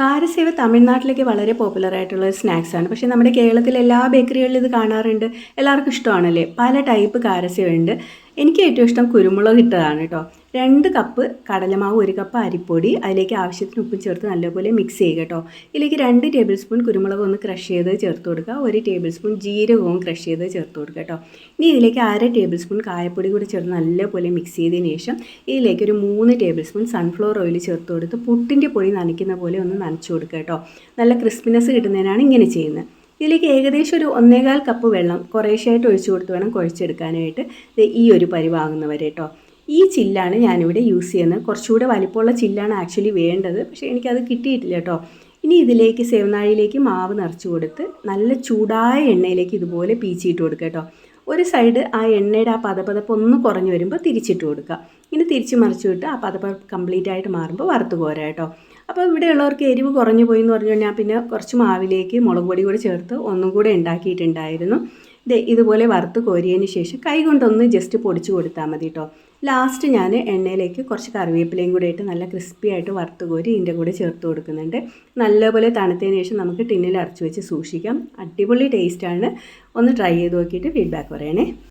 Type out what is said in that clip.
കാരസേവ തമിഴ്നാട്ടിലേക്ക് വളരെ പോപ്പുലർ ആയിട്ടുള്ള ഒരു സ്നാക്സാണ്. പക്ഷേ നമ്മുടെ കേരളത്തിലെ എല്ലാ ബേക്കറികളിലും ഇത് കാണാറുണ്ട്. എല്ലാവർക്കും ഇഷ്ടമാണല്ലേ? പല ടൈപ്പ് കാരസേവ ഉണ്ട്. എനിക്ക് ഏറ്റവും ഇഷ്ടം കുരുമുളക് ഇട്ടതാണ് കേട്ടോ. 2 കപ്പ് കടലമാവ്, 1 കപ്പ് അരിപ്പൊടി, അതിലേക്ക് ആവശ്യത്തിന് ഉപ്പും ചേർത്ത് നല്ലപോലെ മിക്സ് ചെയ്യുക കേട്ടോ. ഇതിലേക്ക് 2 ടേബിൾ സ്പൂൺ കുരുമുളക് ഒന്ന് ക്രഷ് ചെയ്ത് ചേർത്ത് കൊടുക്കുക. 1 ടേബിൾ സ്പൂൺ ജീരകവും ക്രഷ് ചെയ്ത് ചേർത്ത് കൊടുക്കുക കേട്ടോ. ഇനി ഇതിലേക്ക് 1/2 ടേബിൾ സ്പൂൺ കായപ്പൊടി കൂടി ചേർത്ത് നല്ലപോലെ മിക്സ് ചെയ്തതിന് ശേഷം ഇതിലേക്ക് ഒരു 3 ടേബിൾ സ്പൂൺ സൺഫ്ലവർ ഓയിൽ ചേർത്ത് കൊടുത്ത് പുട്ടിൻ്റെ പൊടി നനയ്ക്കുന്ന പോലെ ഒന്ന് നനച്ച് കൊടുക്കുക കേട്ടോ. നല്ല ക്രിസ്പിനെസ് കിട്ടുന്നതിനാണ് ഇങ്ങനെ ചെയ്യുന്നത്. ഇതിലേക്ക് ഏകദേശം ഒരു 1.25 കപ്പ് വെള്ളം കുറേശ്ശായിട്ട് ഒഴിച്ചു കൊടുത്ത് വേണം കുഴച്ചെടുക്കാനായിട്ട്. ഈ ഒരു പരിവാകുന്നവരെ കേട്ടോ. ഈ ചില്ലാണ് ഞാനിവിടെ യൂസ് ചെയ്യുന്നത്. കുറച്ചുകൂടെ വലിപ്പമുള്ള ചില്ലാണ് ആക്ച്വലി വേണ്ടത്, പക്ഷേ എനിക്കത് കിട്ടിയിട്ടില്ല കേട്ടോ. ഇനി ഇതിലേക്ക് സേവനാഴിയിലേക്ക് മാവ് നിറച്ച് കൊടുത്ത് നല്ല ചൂടായ എണ്ണയിലേക്ക് ഇതുപോലെ പീച്ചിട്ട് കൊടുക്കുക കേട്ടോ. ഒരു സൈഡ് ആ എണ്ണയുടെ ആ പതപതപ്പ് ഒന്ന് കുറഞ്ഞു വരുമ്പോൾ തിരിച്ചിട്ട് കൊടുക്കുക. ഇങ്ങനെ തിരിച്ച് മറിച്ച് വിട്ട് ആ പതപതപ്പ് കംപ്ലീറ്റ് ആയിട്ട് മാറുമ്പോൾ വറുത്ത് കോരാം കേട്ടോ. അപ്പോൾ ഇവിടെയുള്ളവർക്ക് എരിവ് കുറഞ്ഞു പോയി എന്ന് പറഞ്ഞു കഴിഞ്ഞാൽ പിന്നെ കുറച്ച് മാവിലേക്ക് മുളക് പൊടി കൂടെ ചേർത്ത് ഒന്നും കൂടെ ഉണ്ടാക്കിയിട്ടുണ്ടായിരുന്നു. ഇതുപോലെ വറുത്ത് കോരിയതിന് ശേഷം കൈ കൊണ്ടൊന്ന് ജസ്റ്റ് പൊടിച്ച് കൊടുത്താൽ മതി കേട്ടോ. ലാസ്റ്റ് ഞാൻ എണ്ണയിലേക്ക് കുറച്ച് കറിവേപ്പിലയും കൂടെ ഇട്ട് നല്ല ക്രിസ്പി ആയിട്ട് വറുത്ത് കോരി ഇതിൻ്റെ കൂടെ ചേർത്ത് കൊടുക്കുന്നുണ്ട്. നല്ലപോലെ തണുത്തതിന് ശേഷം നമുക്ക് ടിന്നിൽ അടച്ചു വെച്ച് സൂക്ഷിക്കാം. അടിപൊളി ടേസ്റ്റാണ്. ഒന്ന് ട്രൈ ചെയ്ത് നോക്കിയിട്ട് ഫീഡ്ബാക്ക് പറയണേ.